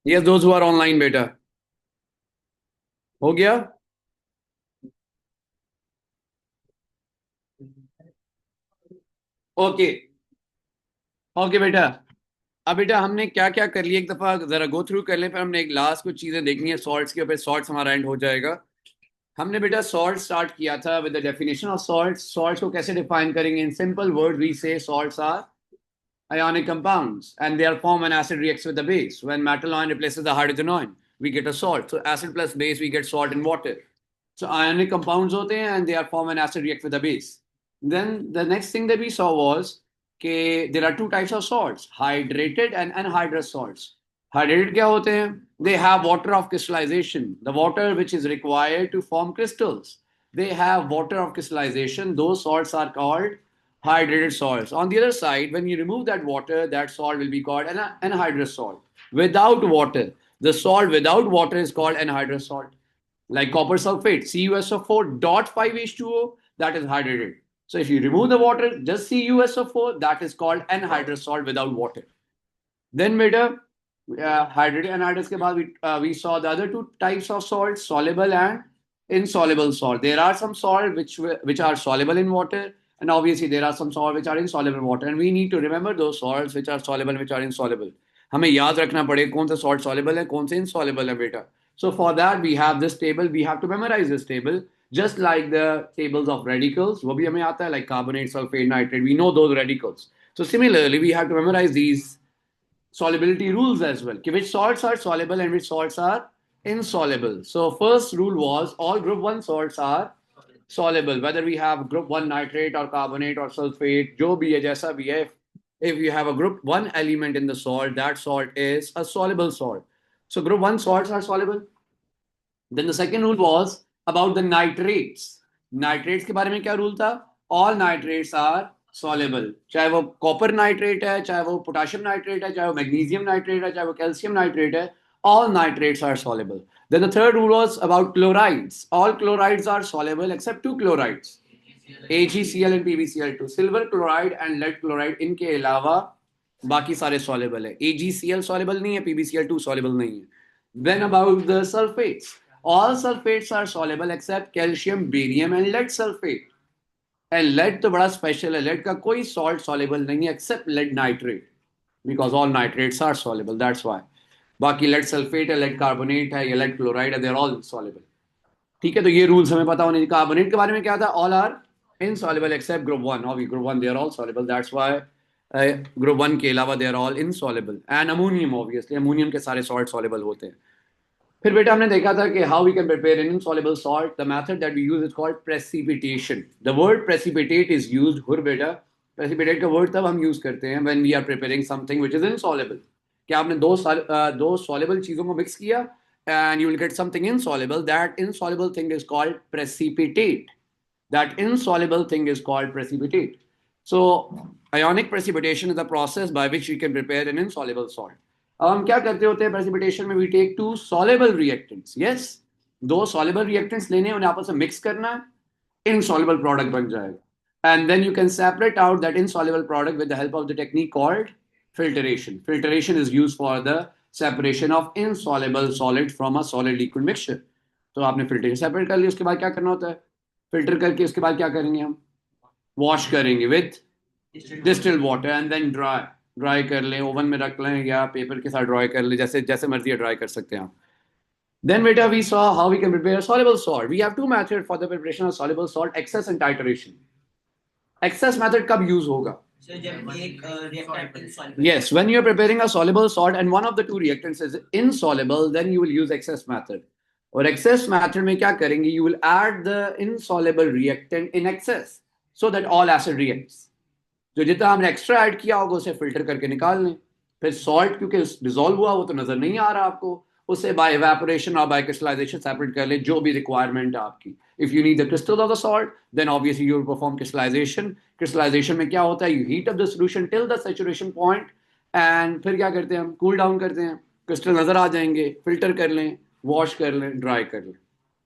Yes, those who are online, बेटा हो गया. ओके. ओके बेटा. अब बेटा हमने क्या क्या कर लिया एक दफा जरा गो थ्रू कर लें, फिर हमने एक लास्ट कुछ चीजें देखनी है सॉल्ट्स के ऊपर. सॉल्ट्स हमारा एंड हो जाएगा. हमने बेटा सॉल्ट स्टार्ट किया था with the definition of salts. Salts को कैसे डिफाइन करेंगे? In simple word we say salts are ionic compounds and they are form when acid reacts with the base. When metal ion replaces the hydrogen ion, we get a salt. So acid plus base, we get salt and water. So ionic compounds hote hain and they are formed when acid reacts with the base. Then the next thing that we saw was that there are two types of salts, hydrated and anhydrous salts. Hydrated kya hote hain? They have water of crystallization, the water which is required to form crystals. They have water of crystallization. Those salts are called hydrated salts. On the other side, when you remove that water, that salt will be called an anhydrous salt. Without water, the salt without water is called anhydrous salt. Like copper sulfate, CuSO4.5H2O, that is hydrated. So if you remove the water, just CuSO4, that is called anhydrous salt without water. Then beta, hydrated anhydrous ke baad we saw the other two types of salts, soluble and insoluble salt. There are some salt which are soluble in water, and obviously there are some salt which are insoluble in water. And we need to remember those salts which are soluble and which are insoluble. हमें याद रखना पड़ेगा कौन सा salt soluble है कौन से insoluble है बेटा. So for that we have this table. We have to memorize this table just like the tables of radicals. वो भी हमें आता है like carbonate, sulfate, nitrate. We know those radicals. So similarly we have to memorize these solubility rules as well. Which salts are soluble and which salts are insoluble. So first rule was all group 1 salts are soluble, whether we have group 1 nitrate or carbonate or sulfate, jo bhi hai, jaisa bhi hai. If you have a group 1 element in the salt, that salt is a soluble salt. So group 1 salts are soluble. Then the second rule was about the nitrates. Nitrates के बारे में क्या rule था? All nitrates are soluble. चाहे वो copper nitrate है, चाहे वो पोटाशियम नाइट्रेट है, चाहे वो मैग्नीशियम नाइट्रेट है, चाहे वो कैल्शियम नाइट्रेट है, all nitrates are soluble. Then the third rule was about chlorides. All chlorides are soluble except two chlorides, AgCl and PbCl2. Silver chloride and lead chloride इनके अलावा बाकी सारे soluble है. AgCl soluble नहीं है, PbCl2 soluble नहीं है. Then about the sulfates. All sulfates are soluble except calcium, barium and lead sulfate. And lead तो बड़ा स्पेशल है. lead का कोई salt soluble नहीं है except lead nitrate, because all nitrates are soluble. That's why. बाकी lead sulfate है, lead carbonate है या lead chloride है, they're all soluble. ठीक है, तो ये रूल्स हमें पता होने. कार्बोनेट के बारे में क्या था? All are insoluble except group 1. और group 1 they are all soluble. That's why group 1 के अलावा they are all insoluble. And ammonium, obviously ammonium के सारे सॉल्ट सॉल्युबल होते हैं. फिर बेटा हमने देखा था कि how we can prepare an insoluble salt. The method that we use is called precipitation. The word precipitate is used. हुर बेटा, प्रेसिपिटेट का वर्ड तब हम यूज करते हैं when we are preparing something which is insoluble. कि आपने दो सॉल्युबल चीजों को मिक्स किया and you will get something insoluble. That insoluble thing is called precipitate. That insoluble thing is called precipitate. So ionic precipitation is the process by which we can prepare an insoluble salt. अब हम क्या करते होते हैं precipitation में? We take two soluble reactants. Yes, दो soluble reactants लेने, उन्हें आपस में मिक्स करना है, इनसॉल्युबल प्रोडक्ट बन जाएगा. And then you can separate out that insoluble product with the help of the technique called filtration. Filtration is used for the separation of insoluble solid from a solid liquid mixture. तो आपने filter separate कर लिया, उसके बाद क्या करना होता है? फिल्टर करके उसके बाद क्या करेंगे हम? वॉश करेंगे with distilled water and then dry कर लें, ओवन में रख लें या पेपर के साथ ड्राई कर लें, जैसे जैसे मर्जी ड्राई कर सकते हैं आप. Then beta we saw how we can prepare a soluble salt. We have two methods for the preparation of soluble salt: excess and titration. Excess method कब use होगा? Yes, when you are preparing a soluble salt and one of the two reactants is insoluble, then you will use excess method. और excess method में क्या करेंगे? You will add the insoluble reactant in excess so that all acid reacts. जो जितना हमने extra add किया होगा उसे फिल्टर करके निकाल लें. फिर सॉल्ट क्योंकि डिजोल्व हुआ वो तो नजर नहीं आ रहा आपको, उसे बाय इवेपोरेशन और बाय क्रिस्टलाइजेशन सेपरेट कर लें जो भी रिक्वायरमेंट है आपकी. If you need the crystal of the salt then obviously you will perform crystallization. Crystallization में क्या होता है? You heat up the solution till the saturation point and फिर क्या करते हैं हम? कूल डाउन करते हैं. क्रिस्टल नजर आ जाएंगे, फिल्टर कर लें, वॉश कर लें, ड्राई कर लें,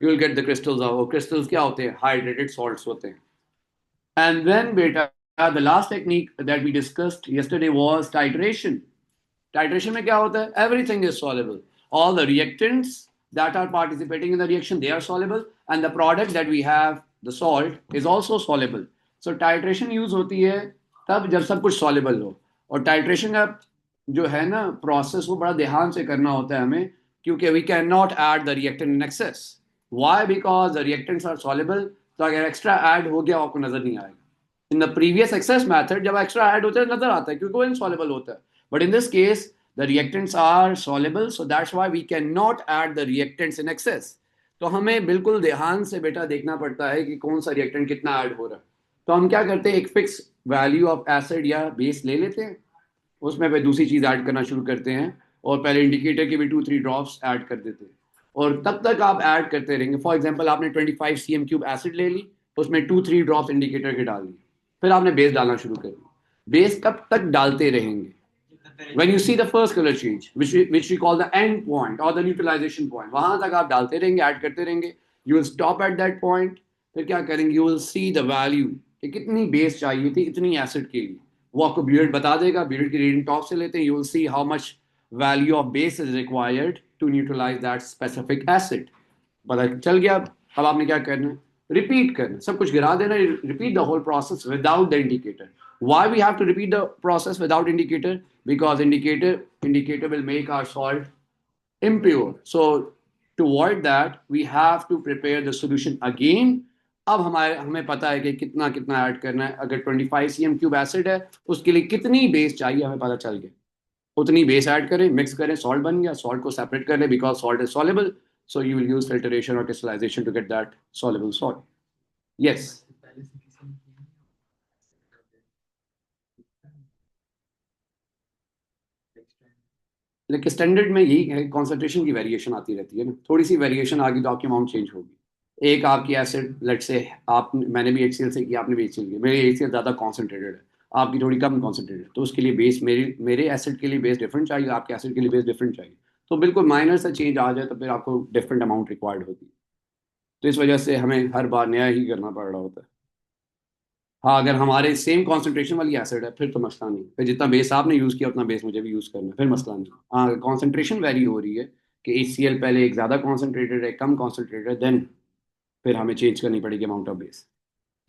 you will get the crystals. Of crystals क्या होते हैं? हाइड्रेटेड सॉल्ट्स होते हैं. And then, beta, the last technique that we discussed yesterday was titration. Titration में क्या होता है? Everything is soluble, all the reactants that are participating in the reaction, they are soluble, and the product that we have, the salt, is also soluble. So titration use होती है तब जब सब कुछ soluble हो, और titration का जो है ना प्रोसेस वो बड़ा ध्यान से करना होता है हमें, क्योंकि we cannot add the reactant in excess. Why? Because the reactants are soluble, तो अगर एक्स्ट्रा ऐड हो गया आपको नजर नहीं आएगा. In the previous excess method जब एक्स्ट्रा ऐड होता है नजर आता है क्योंकि वो इनसॉल्युबल होता है, but in this case the reactants are soluble, so that's why we cannot add the reactants in excess. तो हमें बिल्कुल ध्यान से बेटा देखना पड़ता है कि कौन सा रिएक्टेंट कितना ऐड हो रहा है. तो हम क्या करते हैं, एक फिक्स वैल्यू ऑफ एसिड या बेस ले लेते हैं, उसमें फिर दूसरी चीज ऐड करना शुरू करते हैं, और पहले इंडिकेटर की भी 2-3 ड्रॉप्स ऐड कर देते हैं, और तब तक आप ऐड करते रहेंगे. फॉर एग्जाम्पल आपने 25 cm³ एसिड ले ली, उसमें 2-3 ड्रॉप्स इंडिकेटर के डाल दिए, फिर आपने बेस डालना शुरू कर दिया. बेस कब तक डालते रहेंगे? When you see the first color change, which we call the end point or the neutralization point, वहां तक आप डालते रहेंगे, ऐड करते रहेंगे. You will stop at that point. फिर क्या करेंगे? You will see the value कि कितनी बेस चाहिए थी इतनी एसिड के लिए, वो आपको ब्यूरेट बता देगा. ब्यूरेट की रीडिंग टॉप से लेते हैं. You will see how much value of base is required to neutralize that specific acid. पता चल गया. अब आपने क्या करना है? रिपीट करना, सब कुछ गिरा देना. Repeat the whole process without the indicator. Why we have to repeat the process without indicator? Because indicator will make our salt impure. So to avoid that, we have to prepare the solution again. अब हमें पता है कि कितना कितना add करना है. अगर 25 cm³ एसिड है, उसके लिए कितनी बेस चाहिए हमें पता चल गया. उतनी बेस ऐड करें, मिक्स करें, सॉल्ट बन गया. सॉल्ट को सेपरेट कर लें because salt is soluble. So you will use filtration or crystallization to get that soluble salt. Yes. लेकिन स्टैंडर्ड में यही है, कॉन्सेंट्रेशन की वेरिएशन आती रहती है ना. थोड़ी सी वेरिएशन आ गई तो आपकी अमाउंट चेंज होगी. एक आपकी एसिड लेट से आप, मैंने भी HCl से किया, आपने भी HCl किया, मेरी HCl ज़्यादा कॉन्सेंट्रेटेड है, आपकी थोड़ी कम कॉन्सेंट्रेटेड, तो उसके लिए बेस मेरे एसिड के लिए बेस डिफरेंट चाहिए, आपके एसिड के लिए बेस डिफरेंट चाहिए. तो बिल्कुल माइनर सा चेंज आ जाए तो फिर आपको डिफरेंट अमाउंट रिक्वायर्ड होती है. तो इस वजह से हमें हर बार नया ही करना पड़ रहा होता है. हाँ, अगर हमारे सेम कॉन्सेंट्रेशन वाली एसिड है फिर तो मसला नहीं. फिर जितना बेस आपने यूज़ किया उतना बेस मुझे भी यूज़ करना है, फिर मसला नहीं. हाँ, कॉन्सेंट्रेशन वेरी हो रही है कि HCl पहले एक ज़्यादा कॉन्सेंट्रेटेड है, कम कॉन्सेंट्रेटेड है, देन फिर हमें चेंज करनी पड़ेगी अमाउंट ऑफ बेस.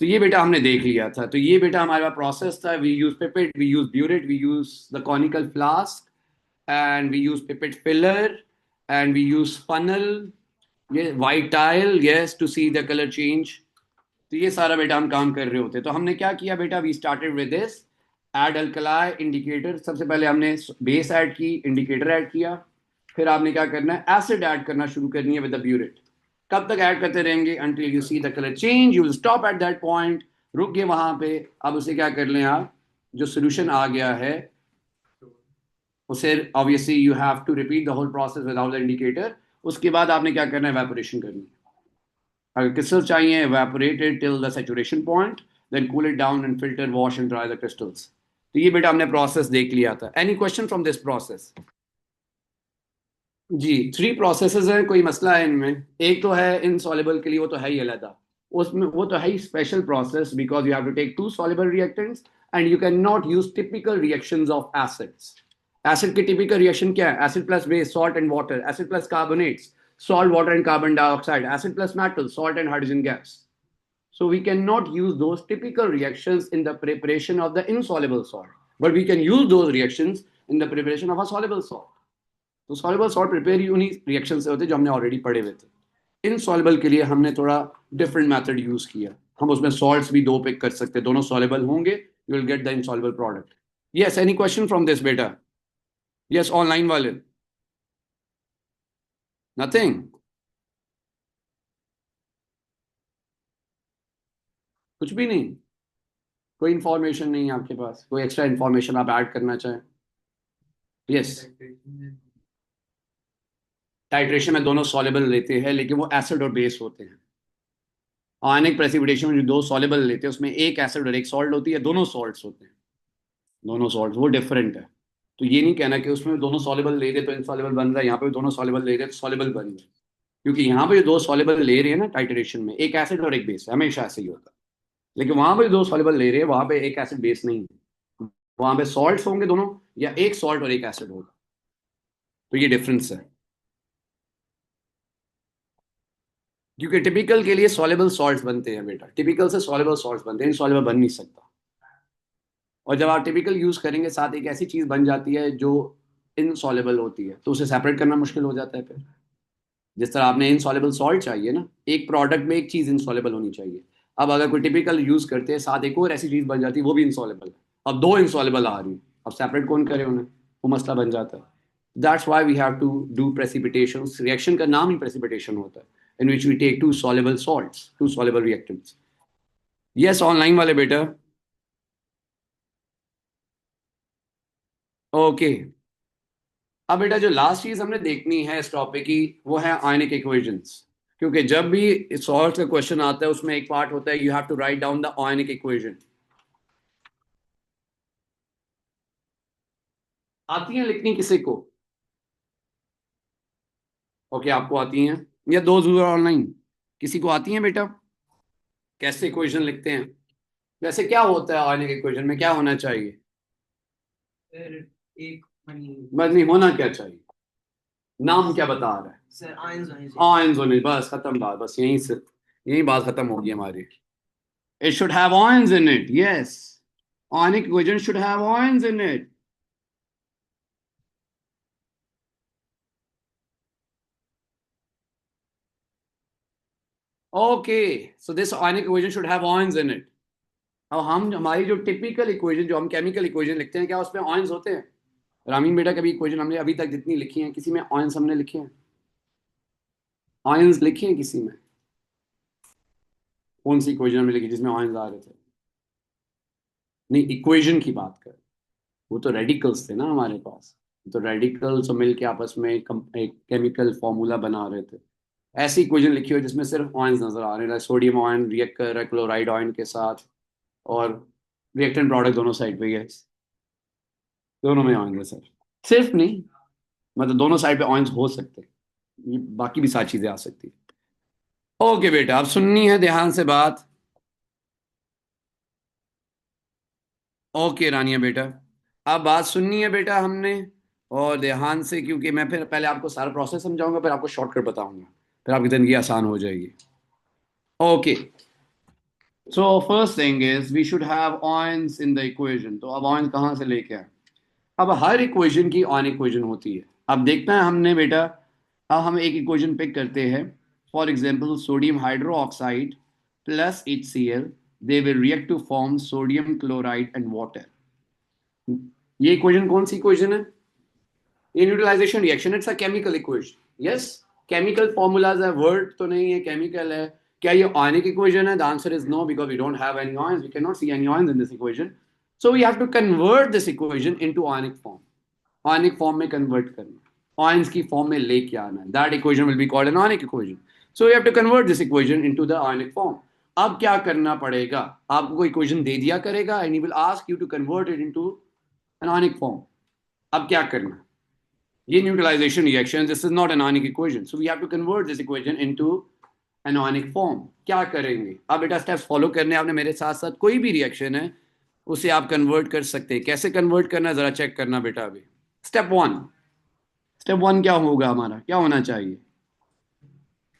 तो ये बेटा हमने देख लिया था. तो ये बेटा हमारे पास प्रोसेस था. We use pipette, we use burette, we use the conical flask, and we use pipette filler, and we use funnel, ये white tile, yes, to see the colour change. तो ये सारा बेटा हम काम कर रहे होते. तो हमने क्या किया बेटा? We started with this add alkali indicator. सबसे पहले हमने बेस ऐड की, इंडिकेटर ऐड किया. फिर आपने क्या करना है? एसिड ऐड करना शुरू करनी है विद द ब्यूरेट. कब तक ऐड करते रहेंगे? until you see the color change. You will stop at that point. रुक गए वहां पे. अब उसे क्या कर लें आप? जो सोल्यूशन आ गया है उसे obviously you have to repeat the whole process without the indicator. उसके बाद आपने क्या करना है? evaporation करनी है. अगर क्रिस्टल्स चाहिए, evaporate it till the saturation point, then cool it down and filter, wash and dry the crystals. तो ये बेटा हमने प्रोसेस देख लिया था. Any question from this process? जी, 3 प्रोसेसेस हैं, कोई मसला है इनमें? एक तो है इनसॉल्युबल के लिए, वो तो है ही अलग, उसमें वो तो है ही special process, because you have to take 2 soluble reactants and you can not use typical reactions of acids. Acid की टिपिकल रिएक्शन क्या है? Acid plus base, salt and water. Acid plus carbonates, salt, water and carbon dioxide. Acid plus metal, salt and hydrogen gas. So we cannot use those typical reactions in the preparation of the insoluble salt, but we can use those reactions in the preparation of a soluble salt. तो soluble salt prepare ही उन्हीं reaction से होते जो हमने already पढ़े हुए थे. Insoluble के लिए हमने थोड़ा डिफरेंट मेथड यूज किया. हम उसमें सॉल्ट्स भी 2 पिक कर सकते हैं, दोनों सॉल्युबल होंगे, you will get the insoluble product. Yes, any question from this बेटा? यस, ऑनलाइन वाले? नथिंग? कुछ भी नहीं? कोई इंफॉर्मेशन नहीं है आपके पास? कोई एक्स्ट्रा इंफॉर्मेशन आप ऐड करना चाहें? यस. टाइट्रेशन में दोनों सॉल्युबल लेते हैं, लेकिन वो एसिड और बेस होते हैं. आयनिक प्रेसिपिटेशन में जो 2 सॉल्युबल लेते हैं उसमें एक एसिड और एक सॉल्ट होती है, दोनों सॉल्ट्स होते हैं, दोनों सॉल्ट्स, वो डिफरेंट है. तो ये नहीं कहना कि उसमें दोनों सॉल्युबल ले रहे तो इनसॉल्युबल बन रहा है, यहाँ पे भी दोनों सॉल्युबल ले रहे तो सॉल्युबल बन रहा है. क्योंकि यहाँ पे जो 2 सॉल्युबल ले रहे हैं ना टाइट्रेशन में, एक एसिड और एक बेस, हमेशा ऐसे ही होता है. लेकिन वहां पे 2 सॉल्युबल ले रहे हैं, वहां पे एक एसिड बेस नहीं है, वहां पे सॉल्ट्स होंगे दोनों, या एक सॉल्ट और एक एसिड होगा। तो ये डिफरेंस है, क्योंकि टिपिकल के लिए सॉल्युबल सॉल्ट्स बनते हैं बेटा, टिपिकल से सॉल्युबल सॉल्ट्स बनते हैं, इनसॉल्युबल बन नहीं सकता। और जब आप टिपिकल यूज करेंगे साथ एक ऐसी चीज बन जाती है जो इनसॉल्युबल होती है, तो उसे सेपरेट करना मुश्किल हो जाता है फिर। जिस तरह आपने इनसॉल्युबल सॉल्ट चाहिए ना, एक प्रोडक्ट में एक चीज इनसॉल्युबल होनी चाहिए। अब अगर कोई टिपिकल यूज करते हैं साथ एक और ऐसी चीज बन जाती है वो भी इनसॉल्युबल है, अब दो इनसॉल्युबल आ रही है, अब सेपरेट कौन करे उन्हें, वो मसला बन जाता है। That's why we have to do precipitation. Reaction का नाम ही प्रेसिपिटेशन होता है, in which we take two soluble salts, two soluble reactants. Yes online वाले बेटा। ओके, अब बेटा जो लास्ट चीज हमने देखनी है इस टॉपिक की वो है आयनिक इक्वेशंस। क्योंकि जब भी सॉल्व का क्वेश्चन आता है उसमें एक पार्ट होता है, you have to write down the ionic equation. आती है लिखनी किसी को? ओके, आपको आती हैं, या दो ऑनलाइन, किसी को आती हैं बेटा? कैसे इक्वेशन लिखते हैं? वैसे क्या होता है आयनिक इक्वेशन में, क्या होना चाहिए? फिर एक बस नहीं होना क्या चाहिए? नाम क्या बता रहा है सर? आयंस होने चाहिए। आयंस होने, बस खत्म बात, बस यहीं से यही बात खत्म होगी हमारी। It should have ions in it. Yes. Ionic equation should have ions in it. Okay. So this ionic equation should have ions in it. अब हम हमारी जो टिपिकल इक्वेशन, जो हम केमिकल इक्वेशन लिखते हैं, क्या उसमें आयंस होते हैं? रामीन बेटा, कभी इक्वेशन हमने अभी तक जितनी लिखी हैं किसी में आयंस हमने लिखे हैं? आयंस लिखे हैं किसी में? कौन सी इक्वेशन हमने लिखी जिसमें आयंस आ रहे थे? नहीं, इक्वेशन की बात कर, वो तो रेडिकल्स थे ना हमारे पास। तो रेडिकल्स मिल के आपस में एक केमिकल फॉर्मूला बना रहे थे। ऐसी इक्वेशन लिखी हो जिसमें सिर्फ आयंस नजर आ रहे हैं, सोडियम आयन रिएक्ट कर रहा है क्लोराइड आयन के साथ, और रिएक्टेंट प्रोडक्ट दोनों साइड पे ही है, दोनों में आयंस है सर। सिर्फ नहीं, मतलब दोनों साइड पे आयंस हो सकते हैं, ये बाकी भी सारी चीजें आ सकती है। ओके बेटा, अब सुननी है ध्यान से बात। ओके रानिया बेटा, अब बात सुननी है बेटा हमने, और ध्यान से, क्योंकि मैं फिर पहले आपको सारा प्रोसेस समझाऊंगा, फिर आपको शॉर्टकट बताऊंगा, फिर आपकी जिंदगी आसान हो जाएगी। Okay, so first thing is we should have ions in the equation. तो अब आयंस कहाँ से लेके आए? अब हर इक्वेशन की आयन इक्वेशन होती है। अब देखना है हमने बेटा, अब हम एक इक्वेशन पिक करते हैं, for example sodium hydro oxide plus HCl, they will react to form sodium chloride and water. ये इक्वेशन कौन सी इक्वेशन है? ये neutralization reaction, it's a chemical equation. Yes, chemical formulas है, वर्ड तो नहीं है, केमिकल है। क्या ये आयनिक इक्वेशन है? The answer is no, because we don't have any ions, we can not see any ions in this equation. So we have to convert this equation into ionic form. Ionic form में convert करना, ions की form में लेके आना है, that equation will be called an ionic equation. So we have to convert this equation into the ionic form. अब क्या करना पड़ेगा? आपको इक्वेशन दे दिया करेगा and he will ask you to convert it into an ionic form. अब क्या करना? ये neutralization reaction, this is not an ionic equation, so we have to convert this equation into an ionic form. क्या करेंगे? अब बेटा steps follow करने आपने मेरे साथ साथ, कोई भी रिएक्शन है उसे आप कन्वर्ट कर सकते हैं। कैसे कन्वर्ट करना है जरा चेक करना बेटा अभी। स्टेप वन, स्टेप वन क्या होगा हमारा, क्या होना चाहिए?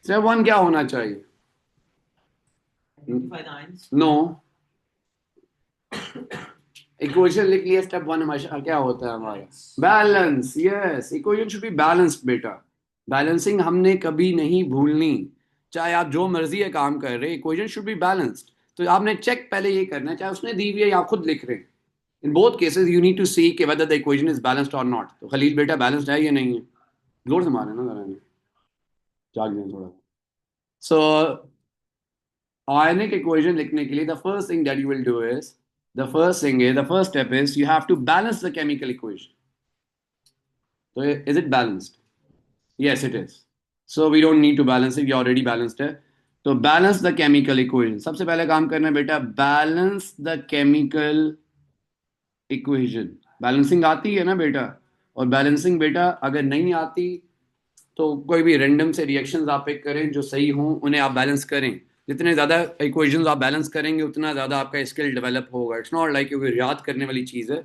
स्टेप वन क्या होना चाहिए? नो, इक्वेशन लिख लिया, स्टेप वन हमेशा क्या होता है हमारा? Balance. Yes, equation should be balanced बेटा। बैलेंसिंग हमने कभी नहीं भूलनी, चाहे आप जो मर्जी है काम कर रहे, इक्वेशन शुड बी बैलेंस्ड। तो आपने चेक पहले ये करना है, चाहे उसने दी हुई है या आप खुद लिख रहे हैं, in both cases you need to see कि whether the equation is balanced और नॉट। तो खलील बेटा बैलेंस्ड है या नहीं है? जोर से मारे ना जरा, जाग जाए थोड़ा। सो ionic equation लिखने के लिए the first thing that you will do is, the first step is you have to balance the chemical equation. So is it balanced? Yes, it is. So we don't need to balance it, we already balanced it. तो balance the chemical equation, सबसे पहले काम करना है बेटा, balance the chemical equation। Balancing आती है ना बेटा? और बैलेंसिंग बेटा अगर नहीं आती तो कोई भी रैंडम से रिएक्शंस आप पिक करें जो सही हों, उन्हें आप बैलेंस करें। जितने ज़्यादा इक्वेशंस आप बैलेंस करेंगे उतना ज़्यादा आपका स्किल डेवलप होगा। इट्स नॉट लाइक कोई याद करने वाली चीज़ है,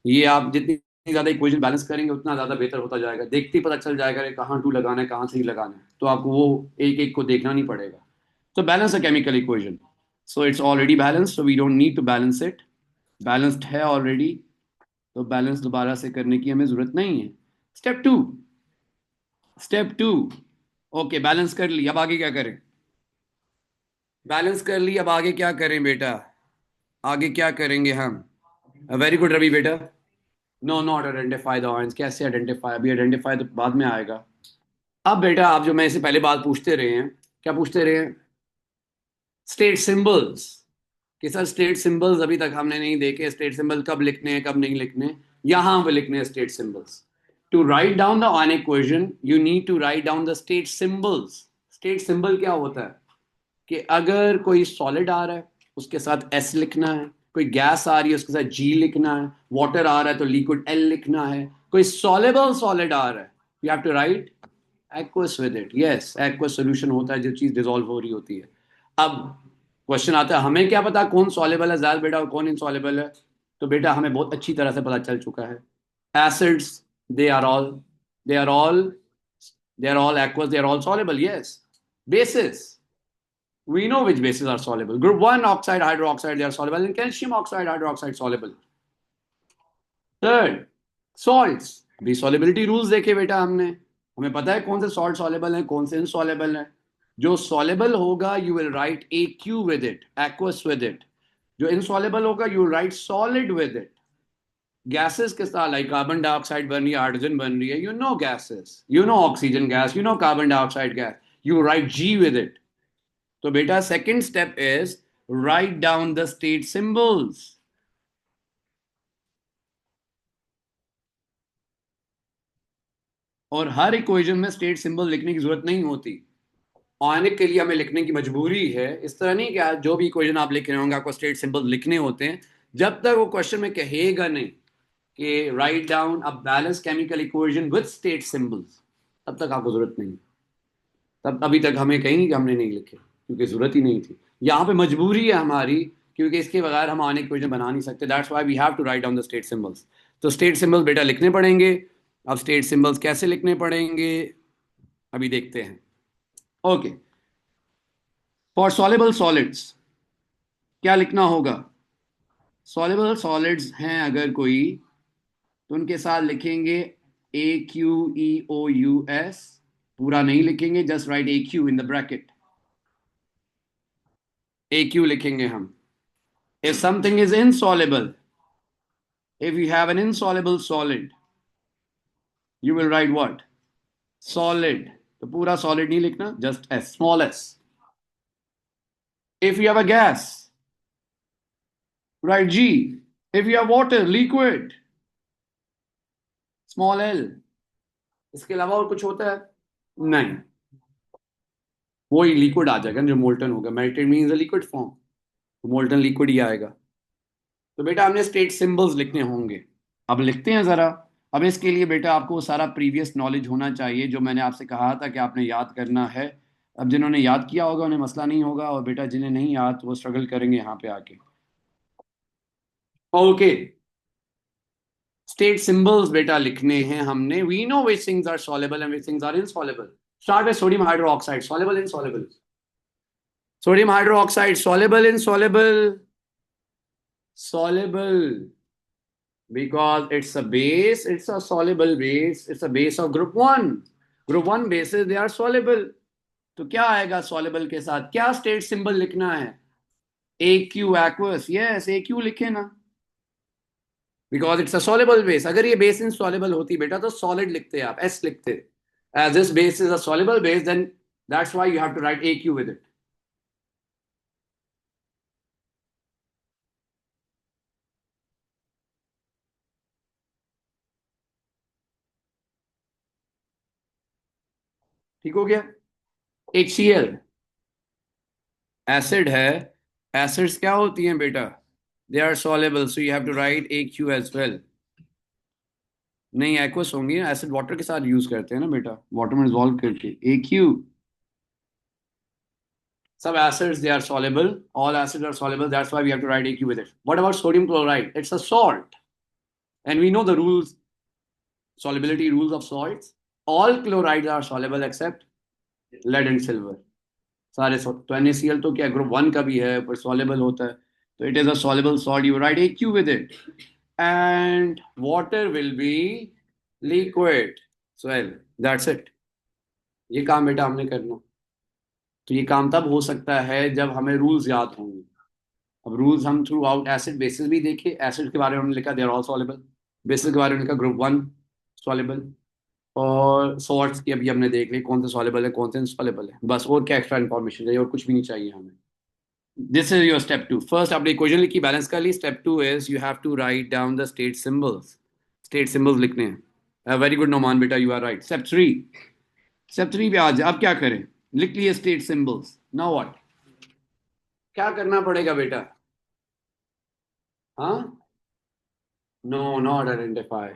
ये आप जितनी ज्यादा इक्वेशन बैलेंस करेंगे उतना ज्यादा बेहतर होता जाएगा, देखते ही पता चल जाएगा कि कहाँ टू लगाना है कहाँ थ्री लगाना है, तो आपको वो एक एक को देखना नहीं पड़ेगा। तो balance a chemical equation, so it's already balance, so we don't need to balance it, balanced है ऑलरेडी, तो बैलेंस दोबारा से करने की हमें जरूरत नहीं है। Step two, step two, okay balance कर ली, अब आगे क्या करें? बैलेंस कर ली, अब आगे क्या करें बेटा? आगे क्या करेंगे हम? वेरी गुड रवि बेटा। No not identify the orange, कैसे आइडेंटिफाई? अभी आइडेंटिफाई तो बाद में आएगा। अब बेटा आप जो मैं इससे पहले बात पूछते रहे हैं, क्या पूछते रहे हैं? स्टेट सिंबल्स कि सर स्टेट सिंबल्स अभी तक हमने नहीं देखे, स्टेट सिंबल कब लिखने हैं कब नहीं लिखने, यहां पे लिखने हैं state symbols. To write down the ionic equation you need to write down the state symbols. State symbol क्या होता है कि अगर कोई सॉलिड आ रहा है उसके साथ एस लिखना है, कोई गैस आ रही है उसके साथ जी लिखना है, वाटर आ रहा है तो लिक्विड एल लिखना है, कोई सॉलेबल सॉलिड आ रहा है you have to write aqueous with it. Yes, aqueous solution होता है जो चीज डिसॉल्व हो रही होती है। अब क्वेश्चन आता है हमें क्या पता कौन सॉलेबल है ज़ाल बेटा और कौन इनसॉलेबल है? तो बेटा हमें बहुत अच्छी तरह से पता चल चुका है। Acids, they are all, they are all, they are all aqueous, they are all soluble. Yes, bases, we know which bases are soluble. Group 1 oxide hydroxide, they are soluble in calcium oxide hydroxide soluble. Third, salts, भी solubility rules देखे बेटा हमने, हमें पता है कौन से salt soluble हैं कौन से इनसॉलेबल हैं। जो सॉलेबल होगा you will write A Q with it, aqueous with it. जो इनसॉलेबल होगा you will write solid with it. Gases के साथ लाइक कार्बन डाइऑक्साइड बन रही है, हाइड्रोजन बन रही है, you know gases, you know oxygen gas, you know carbon dioxide gas, you write G with it. तो बेटा second step is write down the state symbols. और हर इक्वेशन में स्टेट सिंबल लिखने की जरूरत नहीं होती, आयनिक के लिए हमें लिखने की मजबूरी है। इस तरह नहीं कि जो भी इक्वेशन आप लिख रहे होंगे आपको स्टेट सिंबल लिखने होते हैं। जब तक वो क्वेश्चन में कहेगा नहीं कि write down a balance chemical equation with state symbols, तब तक आपको जरूरत नहीं। तब अभी तक हमें कहीं कि हमने नहीं लिखे क्योंकि जरूरत ही नहीं थी। यहाँ पे मजबूरी है हमारी क्योंकि इसके बगैर हम आयनिक इक्वेशन बना नहीं सकते, that's why we have to write down the state symbols. तो स्टेट सिंबल्स बेटा लिखने पड़ेंगे। अब स्टेट सिंबल्स कैसे लिखने पड़ेंगे अभी देखते हैं। ओके, फॉर सॉलेबल सॉलिड्स क्या लिखना होगा? सॉलेबल सॉलिड्स हैं अगर कोई तो उनके साथ लिखेंगे AQEOUS, पूरा नहीं लिखेंगे, just right AQ in the bracket, AQ लिखेंगे हम। If something is insoluble, if you have an insoluble solid you will write what? Solid, तो पूरा solid नहीं लिखना, just s, small s। if you have a gas, write G। if you have water, liquid, small l। इसके अलावा और कुछ होता है? नहीं, वही लिक्विड आ जाएगा जो मोल्टन होगा, melted means a liquid form, molten liquid ही आएगा। तो बेटा हमने स्टेट सिंबल्स लिखने होंगे, अब लिखते हैं जरा। अब इसके लिए बेटा आपको सारा प्रीवियस नॉलेज होना चाहिए जो मैंने आपसे कहा था कि आपने याद करना है। अब जिन्होंने याद किया होगा उन्हें मसला नहीं होगा, और बेटा जिन्हें नहीं याद वो स्ट्रगल करेंगे यहाँ पे आके। ओके, स्टेट सिंबल्स बेटा लिखने हैं हमने। We know which things are soluble and which things are insoluble. Start with sodium hydroxide, soluble insoluble? Sodium hydroxide soluble insoluble? Soluble, because it's a base, it's a soluble base, it's a base of group 1। group 1 bases they are soluble। तो क्या आएगा soluble के साथ, क्या state symbol लिखना है? AQ aqueous, yes AQ लिखे ना, because it's a soluble base। अगर ये base insoluble होती बेटा तो solid लिखते आप, S लिखते। as this base is a soluble base then that's why you have to write AQ with it। ठीक हो गया? HCl एसिड है, एसिड्स क्या होती हैं बेटा? They are soluble, so you have to write AQ as well. नहीं aqueous होंगी, एसिड वाटर के साथ यूज करते हैं ना बेटा, वाटर में डिसॉल्व करके AQ। सब acids they are soluble, all acids are soluble, that's why we have to write AQ with it। what about sodium chloride? It's a salt and we know the rules solubility rules of salts. All chlorides are soluble except lead and silver. सारे तो NaCl तो क्या group 1 का भी है पर soluble होता है, तो it is a soluble salt. You write AQ with it, and water will be liquid. So well, that's it. ये काम बेटा हमने करना. तो ये काम तब हो सकता है जब हमें रूल्स याद होंगे. अब रूल्स हम थ्रू आउट एसिड बेसिस भी देखे. एसिड के बारे में हमने लिखा देयर ऑल सॉल्युबल. बेसिस के बारे में लिखा ग्रुप 1 सॉल्युबल. और सॉल्ट्स की अभी हमने देख ली कौन से सॉल्युबल है कौन से इनसॉल्युबल है. बस और क्या एक्स्ट्रा इन्फॉर्मेशन चाहिए, और कुछ भी नहीं चाहिए हमें. This is your step 2. First आपने इक्वेशन लिखी, बैलेंस कर ली. Step 2 is you have to write down the state symbols. State symbols लिखने हैं. वेरी गुड नोमान बेटा, यू आर राइट. स्टेप 3 पे आज अब क्या करें. लिख लिए स्टेट सिंबल्स. नाउ व्हाट, क्या करना पड़ेगा बेटा. हाँ, no not identify.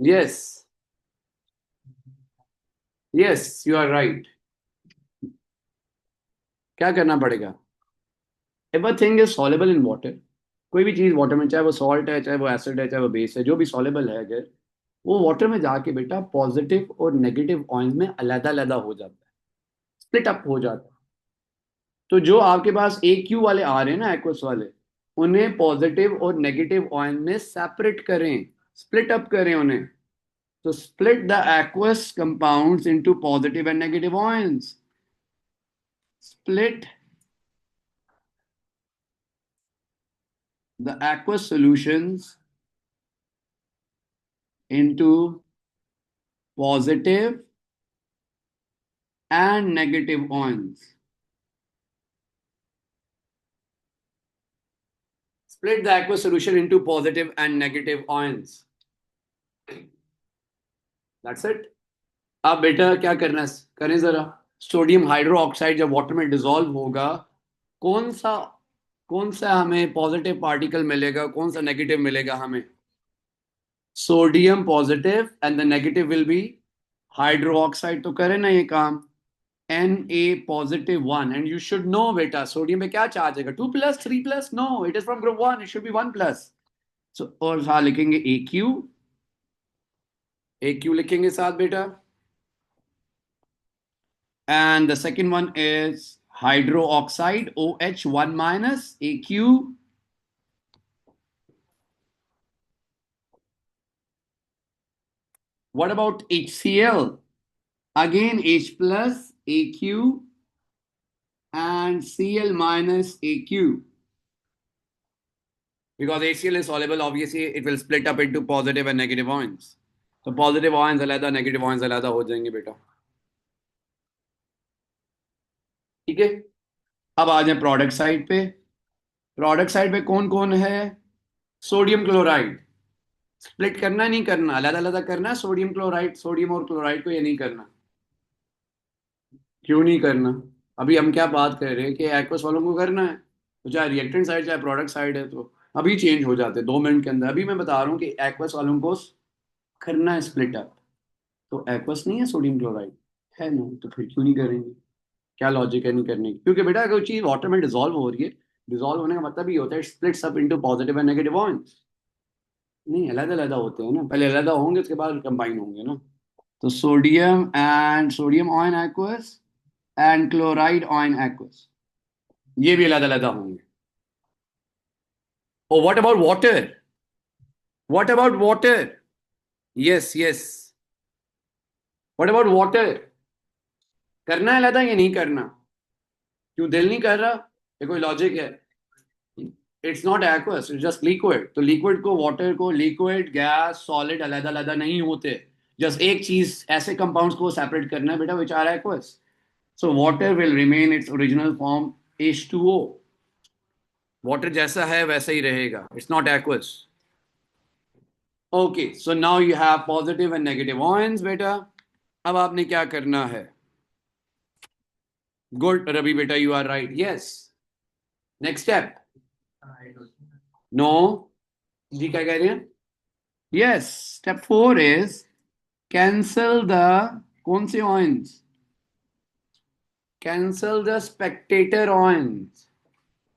Yes, yes you are right. क्या करना पड़ेगा. If a thing is soluble in water, कोई भी चीज वाटर में, चाहे वो सॉल्ट है चाहे वो एसिड है चाहे वो बेस है, जो भी सॉलेबल है, अगर वो वाटर में जाके बेटा पॉजिटिव और नेगेटिव आयन में अलग अलग हो जाता है, स्प्लिट अप हो जाता है. तो जो आपके पास AQ वाले आ रहे हैं ना, एक्वस वाले, उन्हें पॉजिटिव और नेगेटिव आयन में सेपरेट करें, स्प्लिट अप करें उन्हें. तो split the aqueous compounds into positive and negative ions. Split the aqueous solutions into positive and negative ions. Split the aqueous solution into positive and negative ions. That's it. अब बेटा क्या करना करें जरा. Sodium hydro oxide जब water में dissolve होगा, कौन सा कौन सा हमें पॉजिटिव पार्टिकल मिलेगा, कौन सा नेगेटिव मिलेगा हमें. Sodium positive and the negative will be hydro oxide. तो करे ना ये काम. Na positive 1, and you should know बेटा सोडियम में क्या चार्ज है, 2+, 3+. No, it is from group 1, it should be 1+. So और हाँ लिखेंगे AQ लिखेंगे साथ बेटा. And the second one is hydroxide, OH1 minus AQ. What about HCl? Again H plus AQ and Cl minus AQ. Because HCl is soluble, obviously it will split up into positive and negative ions. So positive ions अलग, negative ions अलग हो जाएंगे बेटा. ठीक है. अब आ जाए प्रोडक्ट साइड पे. प्रोडक्ट साइड पे कौन कौन है. Sodium chloride. स्प्लिट करना नहीं करना, अलग अलग करना. सोडियम क्लोराइड, सोडियम और क्लोराइड को ये नहीं करना. क्यों नहीं करना. अभी हम क्या बात कर रहे हैं कि एक्वस वालों को करना है, तो चाहे रिएक्टेंट साइड चाहे प्रोडक्ट साइड है, तो अभी चेंज हो जाते हैं 2 मिनट के अंदर. अभी मैं बता रहा हूँ कि एक्वस वालों को करना है स्प्लिट अप. तो एक्वस नहीं है सोडियम क्लोराइड, है ना, तो फिर क्यों नहीं करेंगे. क्या लॉजिक है नहीं करने की. क्योंकि बेटा अगर चीज वाटर में डिसॉल्व हो रही है, डिसॉल्व होने का मतलब ये होता है splits up into positive and negative ions. नहीं, अलग अलग होते हैं ना, पहले अलग होंगे उसके बाद कंबाइन होंगे ना. तो sodium and sodium ion aqueous and chloride ion aqueous, ये भी अलग अलग होंगे. Oh what about water. What about water. Yes yes. What about water. करना है अलग या नहीं करना. क्यों दिल नहीं कर रहा. ये कोई लॉजिक है. It's not aqueous, it's just liquid. तो लिक्विड को, वाटर को, लिक्विड गैस सॉलिड अलग अलग नहीं होते. जस्ट एक चीज, ऐसे कंपाउंड्स को सेपरेट करना है बेटा which are aqueous. So water will remain its original form H2O. Water जैसा है वैसा ही रहेगा. It's not aqueous. Okay, so now you have positive and negative ions बेटा. अब आपने क्या करना है. गुड रवि बेटा, you are right. Yes, next step. No जी, क्या कह रहे हैं. Yes, step 4 is cancel the, कौन से ions. Cancel the spectator ions.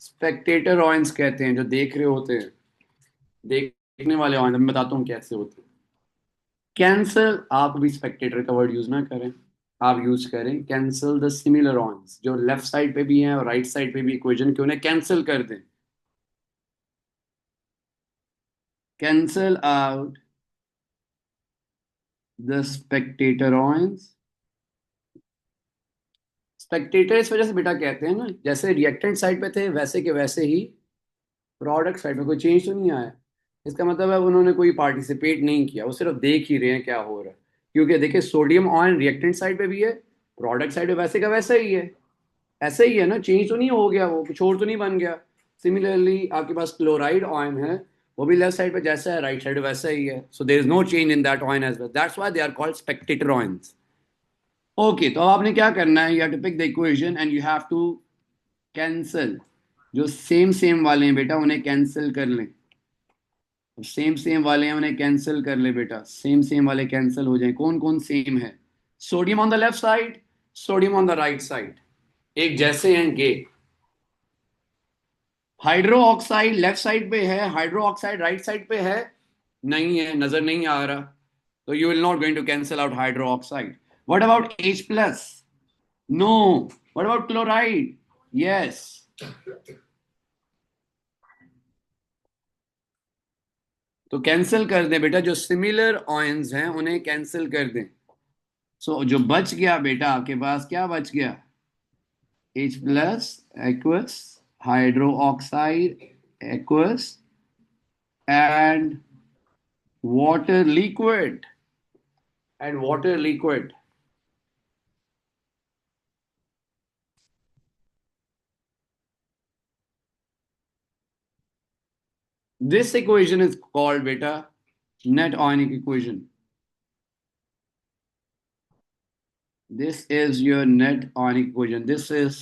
Spectator ions कहते हैं जो देख रहे होते हैं. देख देखने वाले आयन, मैं बताता हूँ कैसे होते हैं। कैंसल, आप भी स्पेक्टेटर का वर्ड यूज ना करें, आप यूज करें कैंसल द सिमिलर आयंस, जो लेफ्ट साइड पे भी हैं और राइट साइड पे भी इक्वेशन के, उन्हें कैंसिल कर दें। Cancel out the spectator ions. Spectator इस वजह से बेटा कहते हैं ना, जैसे रिएक्टेंट साइड पे थे वैसे के वैसे ही प्रोडक्ट साइड में कोई चेंज तो नहीं आया। इसका मतलब है उन्होंने कोई पार्टिसिपेट नहीं किया, वो सिर्फ देख ही रहे हैं क्या हो रहा है। क्योंकि देखिए सोडियम आयन रिएक्टेंट साइड पे भी है, प्रोडक्ट साइड पे वैसे का वैसा ही है। ऐसे ही है ना, चेंज तो नहीं हो गया, वो कुछ और तो नहीं बन गया। सिमिलरली आपके पास क्लोराइड आयन है, वो भी लेफ्ट साइड पे जैसा है राइट साइड पे वैसा ही है, so there is no change in that ion as well, that's why they are called spectator ions. Okay, तो अब आपने क्या करना है, you have to pick the equation and you have to cancel. जो सेम सेम वाले हैं बेटा उन्हें कैंसिल कर लें, सेम सेम वाले हैं उन्हें कैंसिल कर ले बेटा, सेम सेम वाले कैंसिल हो जाएं। कौन कौन सेम है? Sodium on the left side, sodium on the right side, एक जैसे हैं गे। हाइड्रो ऑक्साइड लेफ्ट साइड पे है, हाइड्रो ऑक्साइड राइट साइड पे है, नहीं है, नजर नहीं आ रहा, तो you will not going to cancel out hydro oxide. What about H plus? No. What about chloride? Yes. तो कैंसिल कर दें बेटा, जो सिमिलर आयंस हैं उन्हें कैंसिल कर दें। सो जो बच गया बेटा आपके पास, क्या बच गया? H plus aqueous, hydro oxide aqueous, and water liquid. And water liquid. This equation is called beta net ionic equation. This is your net ionic equation. This is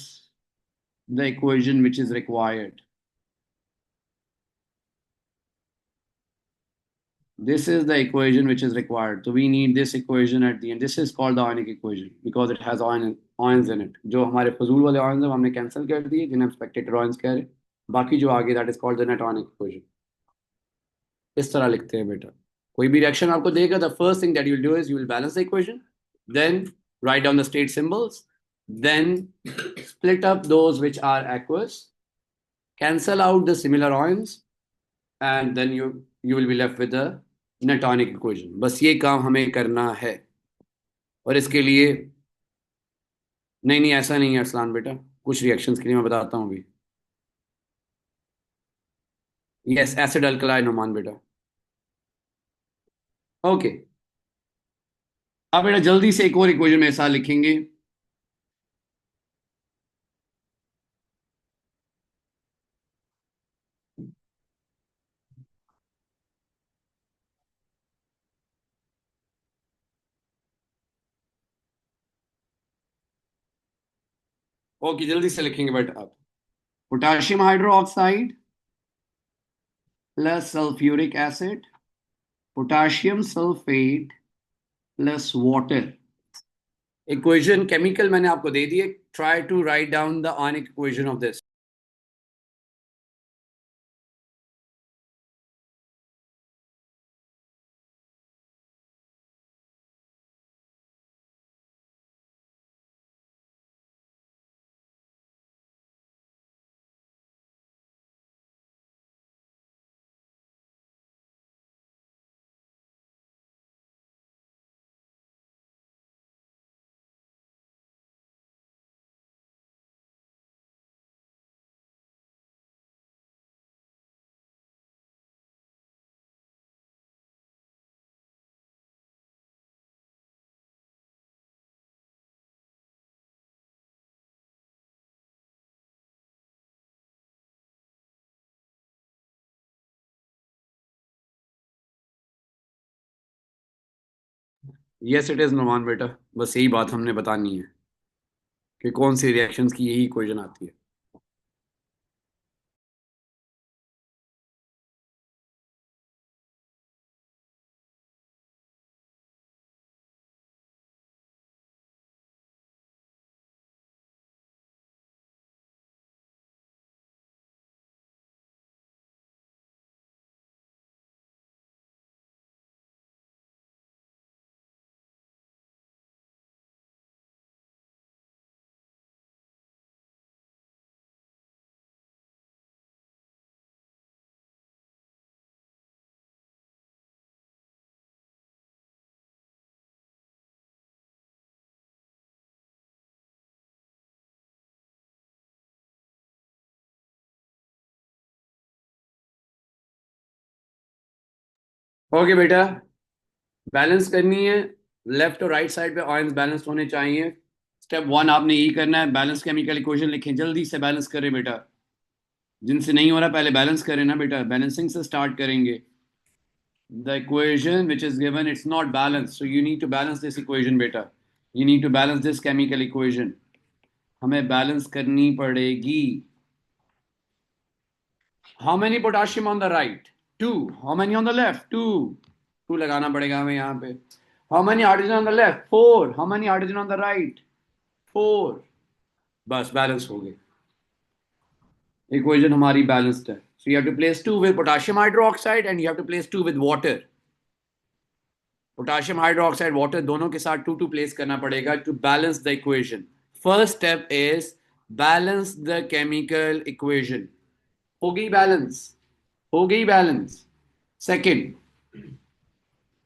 the equation which is required. This is the equation which is required. So we need this equation at the end. This is called the ionic equation because it has ions in it. जो हमारे फजूल वाले ions हैं वो हमने cancel कर दिए, जिन्हें हम spectator ions कह रहे हैं। बाकी जो आगे that is called the net ionic equation. इस तरह लिखते हैं बेटा। कोई भी रिएक्शन आपको देगा, the first thing that you'll do is you will balance the equation, then write down the state symbols, then split up those which are aqueous, cancel out the similar ions, and then you will be left with the net ionic equation. बस ये काम हमें करना है। और इसके लिए, नहीं नहीं ऐसा नहीं है अरसलान बेटा, कुछ रिएक्शंस के लिए मैं बताता हूँ अभी। यस, एसिड अल्कलाई नोमान बेटा। ओके, अब बेटा जल्दी से एक और इक्वेशन मेरे साथ लिखेंगे। ओके, जल्दी से लिखेंगे बेटा आप। Potassium hydroxide plus sulphuric acid, potassium sulphate plus water. Equation chemical मैंने आपको दे दी है, try to write down the ionic equation of this. Yes it is Numan बेटा, बस यही बात हमने बतानी है कि कौन सी रिएक्शंस की यही इक्वेशन आती है। ओके बेटा, बैलेंस करनी है। लेफ्ट और राइट साइड पे आयंस बैलेंस होने चाहिए। स्टेप वन आपने यही करना है, बैलेंस केमिकल इक्वेशन लिखें, जल्दी से बैलेंस करें बेटा। जिनसे नहीं हो रहा पहले बैलेंस करें ना बेटा, बैलेंसिंग से स्टार्ट करेंगे। The equation which is given, it's not balanced, so you need to balance this equation beta. You need to balance this chemical equation. हमें बैलेंस करनी पड़ेगी। How many potassium on the right? Two. How many on the left? Two. Two लगाना पड़ेगा हमें यहाँ पे। How many hydrogen on the left? Four. How many hydrogen on the right? Four. बस balance हो गई। इक्वेशन हमारी बैलेंस्ड है। So you have to place two with potassium hydroxide and you have to place two with water. Potassium hydroxide water दोनों के साथ two two place करना पड़ेगा to balance the equation. First step is balance the chemical equation. हो गई balance, हो गई balance. Second,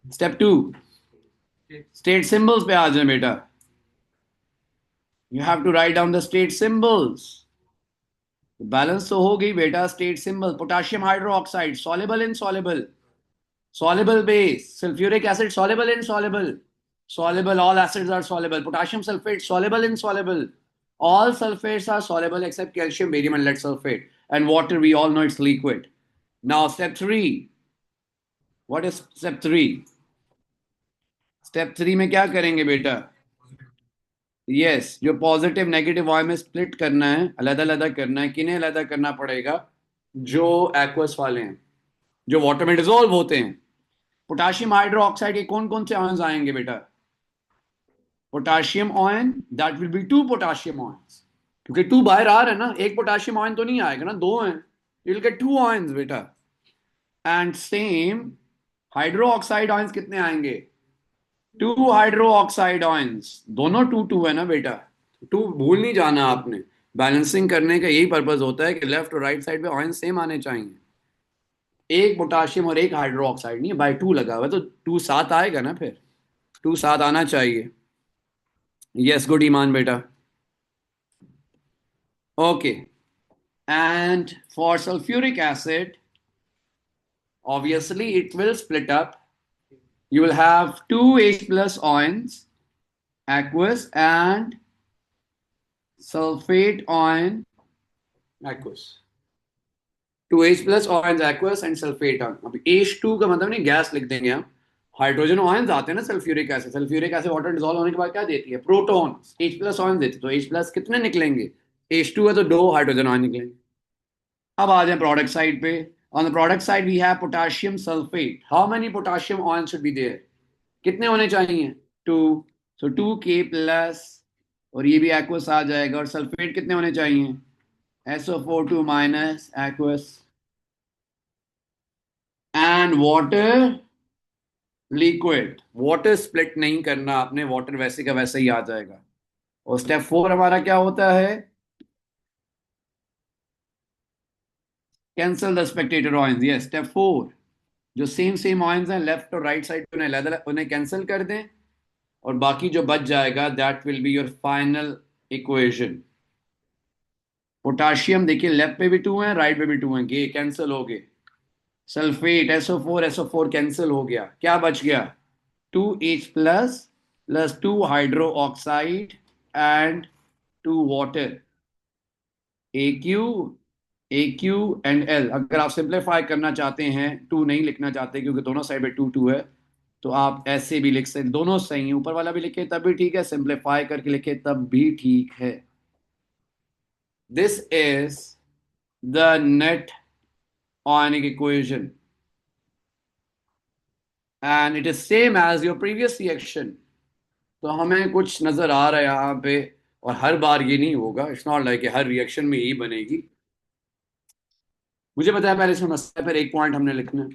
step two, state symbols पे आ जाए बेटा। You have to write down the state symbols. Balance तो हो गई बेटा। State symbol, potassium hydroxide soluble insoluble, soluble base, sulfuric acid soluble insoluble, soluble, all acids are soluble, potassium sulfate soluble insoluble, all sulfates are soluble except calcium barium and lead sulfate, and water we all know it's liquid. Now step 3, what is step 3? Step 3 में क्या करेंगे बेटा? Yes, जो positive negative ion में split करना है, अलग अलग करना है। किन्हें अलग करना पड़ेगा? जो एक्वस वाले हैं, जो वाटर में डिसॉल्व होते हैं। पोटाशियम हाइड्रोक्साइड के कौन कौन से आयंस आएंगे बेटा? Potassium ion, that will be two potassium ions, क्योंकि टू बाहर आ रहा है ना, एक पोटाशियम आयन तो नहीं आएगा ना, दो हैं, you will get two ions बेटा। And same hydroxide ions कितने आएंगे? टू हाइड्रो ऑक्साइड आयंस, दोनों टू टू है ना बेटा, टू भूल नहीं जाना आपने। बैलेंसिंग करने का यही पर्पज होता है कि लेफ्ट और राइट साइड पे आयंस सेम आने चाहिए। एक पोटाशियम और एक हाइड्रो ऑक्साइड नहीं है, बाय टू लगा हुआ है, तो टू साथ आएगा ना, फिर टू साथ आना चाहिए। यस, गुड ईमान बेटा। Okay. And for sulfuric acid, obviously it will split up. You will have two H plus ions, aqueous, and sulfate ion, aqueous. Two H plus ions, aqueous, and sulfate ion. अभी H2 का मतलब नहीं, gas लिख देंगे हम। Hydrogen ions आते हैं ना sulphuric acid, sulphuric acid water dissolve होने के बाद क्या देती है? प्रोटॉन। H प्लस आयन देती है, तो H प्लस कितने निकलेंगे? H2 है तो दो हाइड्रोजन आयन निकलेंगे। अब आ जाए प्रोडक्ट साइड पे। On the product side we have potassium sulphate. How many potassium ion should be there? कितने होने चाहिए? Two. So two K plus, और ये भी एक्वस आ जाएगा। और सल्फेट कितने होने चाहिए? SO4 2 minus aqueous. And water liquid, water split नहीं करना आपने, वाटर वैसे का वैसे ही आ जाएगा। और स्टेप 4 हमारा क्या होता है? Cancel the spectator ions. Yes, step 4, जो सेम सेम आयंस हैं लेफ्ट और राइट साइड पे, उन्हें कैंसिल कर दें, और बाकी जो बच जाएगा that will be your final equation. Potassium देखिए, लेफ्ट पे भी टू हैं, राइट पे भी टू हैं, ये कैंसिल हो गए। सल्फेट SO4 कैंसिल हो गया, क्या बच गया? 2H plus plus two hydroxide and two water, AQ, AQ and L। अगर आप सिंप्लीफाई करना चाहते हैं, टू नहीं लिखना चाहते क्योंकि दोनों साइड पे टू टू है, तो आप ऐसे भी लिख सकते, दोनों सही है। ऊपर वाला भी लिखे तब भी ठीक है, सिंप्लीफाई करके लिखे तब भी ठीक है। This is the net ionic equation and it is same as your previous reaction। तो हमें कुछ नजर आ रहा है यहाँ पे, और हर बार ये नहीं होगा, it's not like her reaction में यही बनेगी। मुझे पता है पहले इसमें मसले पर एक पॉइंट हमने लिखना है,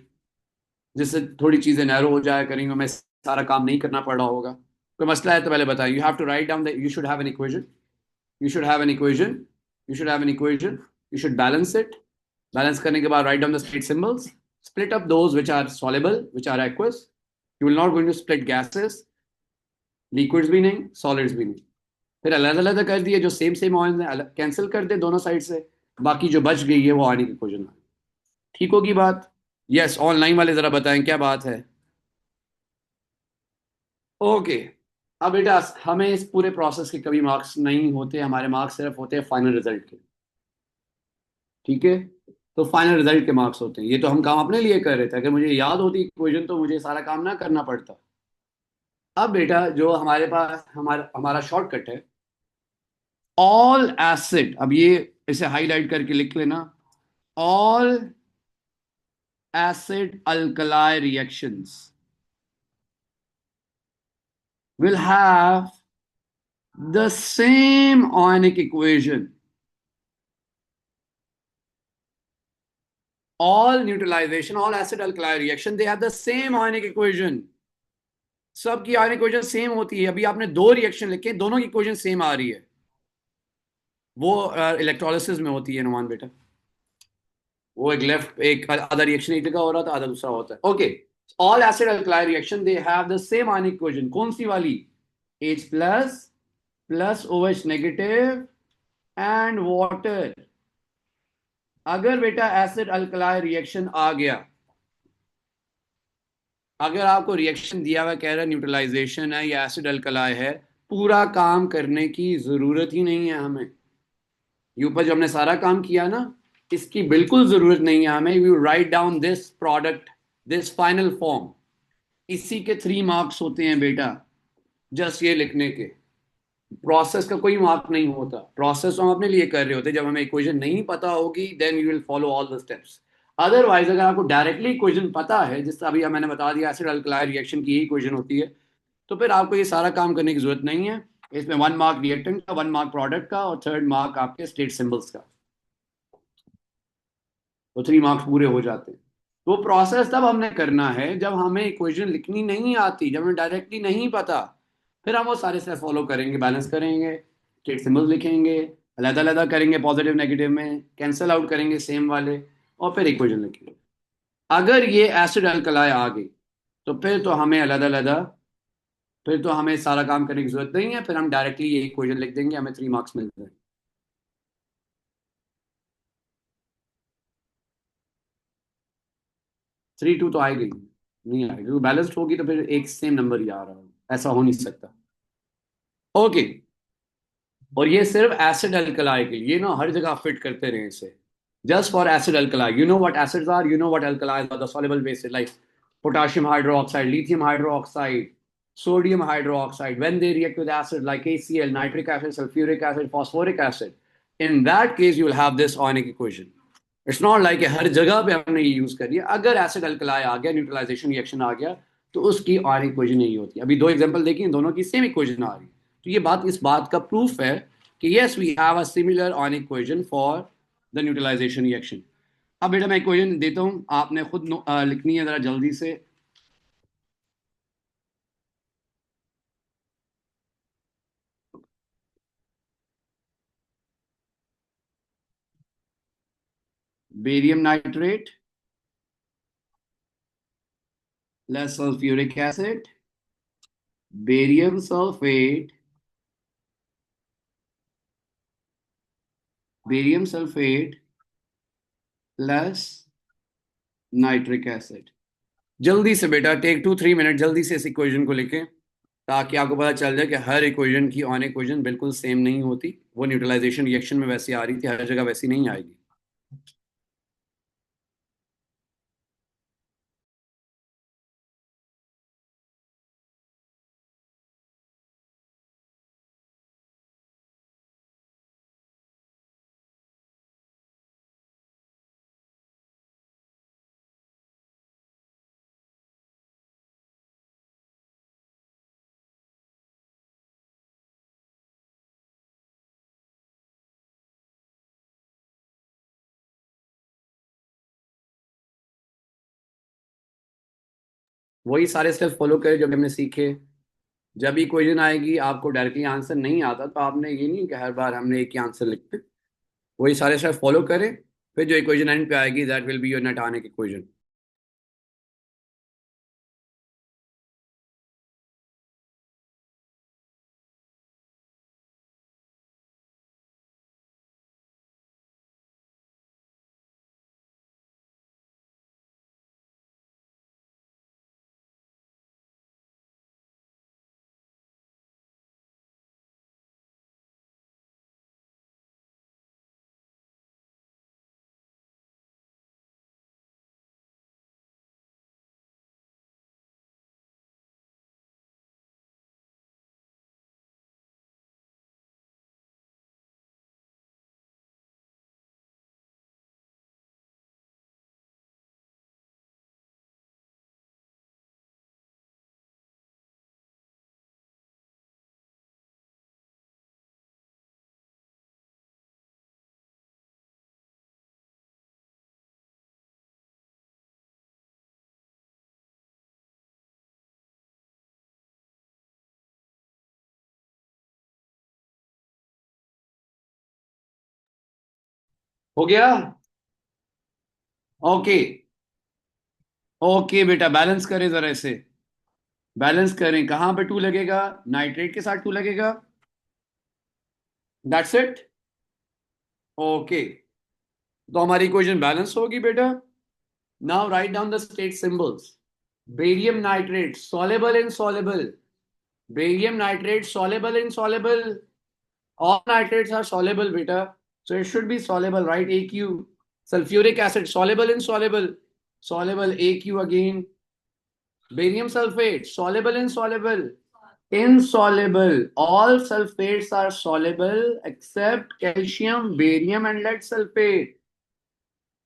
जिससे थोड़ी चीजें नैरो हो जाया करेंगी, हमें सारा काम नहीं करना पड़ रहा होगा। कोई मसला है तो पहले बताइए। You have to write down that you should have an equation, you should have an equation, you should have an equation, you should balance it। balance करने के बाद write down the state symbols, split up those which are soluble, which are aqueous। you will not going to split gases, liquids भी नहीं, solids भी नहीं। फिर अलग अलग कर दिए, जो सेम सेम आयंस हैं अलग कैंसिल कर दे दोनों साइड से, बाकी जो बच गई है वो आने की इक्वेशन। ठीक होगी बात? यस, ऑनलाइन वाले जरा बताएं क्या बात है। ओके। अब बेटा हमें इस पूरे प्रोसेस के कभी मार्क्स नहीं होते, हमारे मार्क्स सिर्फ होते हैं फाइनल रिजल्ट के। ठीक है। तो फाइनल रिजल्ट के मार्क्स होते हैं, ये तो हम काम अपने लिए कर रहे थे, अगर मुझे याद होती इक्वेशन तो मुझे सारा काम ना करना पड़ता। अब बेटा जो हमारे पास हमारा हमारा शॉर्टकट है, ऑल एसिड, अब ये इसे हाईलाइट करके लिख लेना। All acid alkali reactions will have the same ionic equation. All neutralization, all acid alkali reaction, they have the same ionic equation. सबकी ionic equation सेम होती है। अभी आपने दो रिएक्शन लिखे, दोनों की इक्वेशन सेम आ रही है। वो इलेक्ट्रोलिसिस में होती है नुमान बेटा। वो एक लेफ्ट एक आधा रिएक्शन एक जगह हो रहा था, आधा दूसरा होता है। Okay. All acid alkali reaction they have the same ionic equation. कौन सी वाली? H plus plus OH negative and water. अगर बेटा एसिड अल्कलाई रिएक्शन आ गया, अगर आपको रिएक्शन दिया हुआ कह रहा है न्यूट्रलाइजेशन है या एसिड अल्कलाई है, पूरा काम करने की जरूरत ही नहीं है हमें। ये ऊपर जो हमने सारा काम किया ना, इसकी बिल्कुल जरूरत नहीं है हमें। You write down this product, this final form, इसी के 3 मार्क्स होते हैं बेटा, जस्ट ये लिखने के। प्रोसेस का कोई मार्क नहीं होता। प्रोसेस हम अपने लिए कर रहे होते। जब हमें इक्वेशन नहीं पता होगी then you will follow all the steps. Otherwise अगर आपको डायरेक्टली इक्वेशन पता है, जिस अभी मैंने बता दिया एसिड अल्कलाई रिएक्शन की ही इक्वेशन होती है, तो फिर आपको ये सारा काम करने की जरूरत नहीं है। इसमें 1 मार्क रिएक्टेंट का, 1 मार्क प्रोडक्ट का और 3rd मार्क आपके स्टेट सिंबल्स का, तो 3 मार्क्स पूरे हो जाते हैं। तो प्रोसेस तब हमने करना है जब हमें इक्वेशन लिखनी नहीं आती, जब हमें डायरेक्टली नहीं पता। फिर हम वो सारे स्टेप फॉलो करेंगे, बैलेंस करेंगे, स्टेट सिंबल्स लिखेंगे, अलग अलग करेंगे, पॉजिटिव नेगेटिव में कैंसिल आउट करेंगे सेम वाले, और फिर इक्वेशन लिखेंगे। अगर ये एसिड अल्कलाई आ गई तो फिर तो हमें अलग अलग, फिर तो हमें सारा काम करने की जरूरत नहीं है, फिर हम डायरेक्टली ये इक्वेशन लिख देंगे, हमें 3 मार्क्स मिल जाएंगे। 3-2 तो आएगी नहीं आएगी, क्योंकि बैलेंस्ड होगी तो फिर एक सेम नंबर ही आ रहा होगा, ऐसा हो नहीं सकता। ओके। और ये सिर्फ एसिड अल्कलाई के लिए ना, हर जगह फिट करते रहे इसे। Just for acid alkali, you know what acids are, you know what alkalis are, the soluble bases like potassium hydroxide, lithium hydroxide, sodium hydroxide, when they react with acid like HCl, nitric acid, sulfuric acid, phosphoric acid, in that case you will have this ionic equation. It's not like हर जगह पे हमने ये use कर लिया। अगर acid alkali आ गया, neutralisation reaction आ गया, तो उसकी और इक्वेशन नहीं होती। अभी दो एग्जांपल देखिए, दोनों की सेम इक्वेशन आ रही है। तो ये बात इस बात का प्रूफ है कि yes we have a similar on equation for the neutralisation reaction. अब बेटा मैं इक्वेशन देता हूँ, आपने खुद लिखनी है जरा जल्दी से। Barium nitrate plus sulphuric acid, barium sulphate, barium sulphate plus nitric acid. जल्दी से बेटा, टेक 2-3 मिनट, जल्दी से इस इक्वेशन को लिखें, ताकि आपको पता चल जाए कि हर इक्वेशन की ऑन इक्वेशन बिल्कुल सेम नहीं होती। वो न्यूट्रलाइजेशन रिएक्शन में वैसी आ रही थी, हर जगह वैसी नहीं आएगी। वही सारे स्टेप्स फॉलो करें जो हमने सीखे। जब इक्वेशन आएगी आपको डायरेक्टली आंसर नहीं आता, तो आपने ये नहीं कि हर बार हमने एक ही आंसर लिखते। वही सारे स्टेप फॉलो करें, फिर जो इक्वेशन एंड पे आएगी that will be your net आने की इक्वेशन। हो गया? ओके। ओके बेटा, बैलेंस करें जरा इसे। बैलेंस करें, कहां पे टू लगेगा? नाइट्रेट के साथ टू लगेगा। That's it. ओके, तो हमारी इक्वेशन बैलेंस होगी बेटा। Now right down the state symbols. Barium nitrate soluble insoluble. Barium nitrate soluble insoluble. All nitrates are soluble beta, so it should be soluble, right? AQ. Sulfuric acid soluble insoluble. Soluble, AQ again. Barium sulfate soluble insoluble. Insoluble. All sulfates are soluble except calcium, barium and lead sulfate.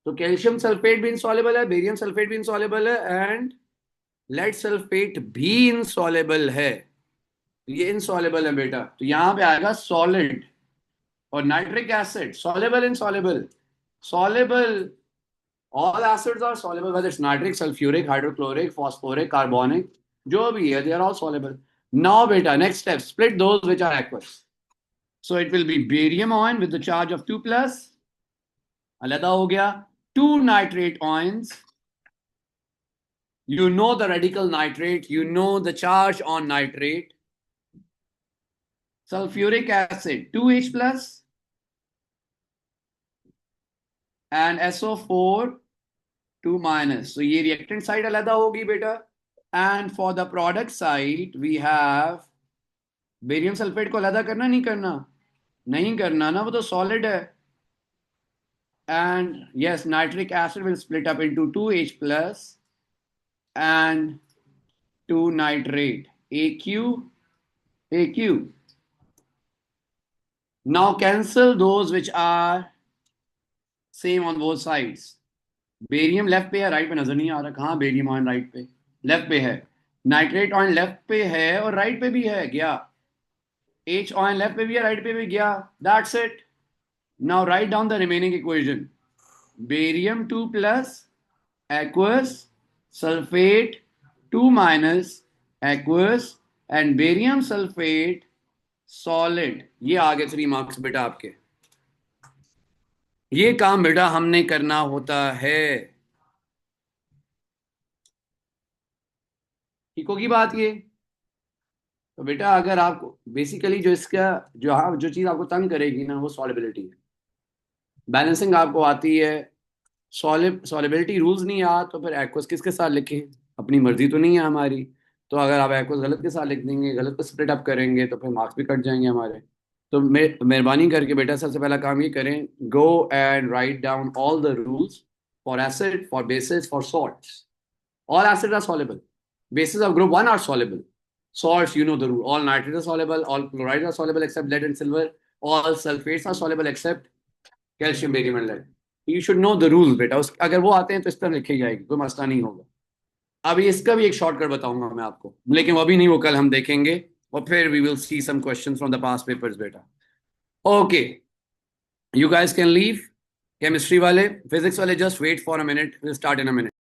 तो calcium sulphate भी insoluble है, barium sulphate भी insoluble है, and lead sulphate भी insoluble है। ये insoluble है बेटा, तो यहां पे आएगा सॉलिड। और nitric acid soluble insoluble. Soluble, all acids are soluble, whether it's nitric, sulfuric, hydrochloric, phosphoric, carbonic, जो भी है, they are all soluble. Now beta, next step, split those which are aqueous. So it will be barium ion with the charge of 2 plus, अलग हो गया, 2 nitrate ions. You know the radical nitrate, you know the charge on nitrate. Sulfuric acid 2H plus and SO4 2 minus. So ये reactant side अलग होगी बेटा. And for the product side we have barium sulphate को अलग करना, नहीं करना? नहीं करना ना, वो तो सॉलिड है. And yes, nitric acid will split up into 2H plus and 2 nitrate, AQ, AQ. Now cancel those which are same on both sides. Barium left पे है, राइट पे नजर नहीं आ रहा. कहाँ बेरियम ऑन राइट पे? लेफ्ट पे है. नाइट्रेट ऑन लेफ्ट पे है और राइट पे भी है, गया. एच ऑन लेफ्ट पे भी है, राइट पे भी गया. That's it. Now right down the remaining equation. Barium 2 plus aqueous, sulfate 2 minus aqueous and barium sulfate solid. ये आगे 3 मार्क्स बेटा आपके. ये काम बेटा हमने करना होता है. ठीक होगी बात ये? तो बेटा अगर आपको बेसिकली जो इसका जो चीज आपको तंग करेगी ना, वो सॉलिबिलिटी है. बैलेंसिंग आपको आती है, सॉलिबिलिटी रूल्स नहीं याद, तो फिर एक्वस किसके साथ लिखें? अपनी मर्जी तो नहीं है हमारी. तो अगर आप एक्वस गलत के साथ लिख देंगे, गलत को स्प्लिट अप करेंगे, तो फिर मार्क्स भी कट जाएंगे हमारे. तो मेहरबानी करके बेटा सबसे पहला काम ये करें, go and write down all the rules for acid, for basis, for salts. All acids are soluble. Bases of group 1 are soluble. Salts, you know the rule. All nitrates are soluble. All chlorides are soluble except lead and silver. All sulfates are soluble except calcium, barium and lead. You should know the rules, बेटा. अगर वो आते हैं तो इस पर लिखी जाएगी, कोई मसला नहीं होगा. अभी इसका भी एक शॉर्टकट बताऊंगा मैं आपको, लेकिन वो अभी नहीं, वो कल हम देखेंगे. और फिर we will see some questions from the past papers, बेटा. Okay, you guys can leave. Chemistry वाले, physics वाले, just wait for a minute. We'll start in a minute.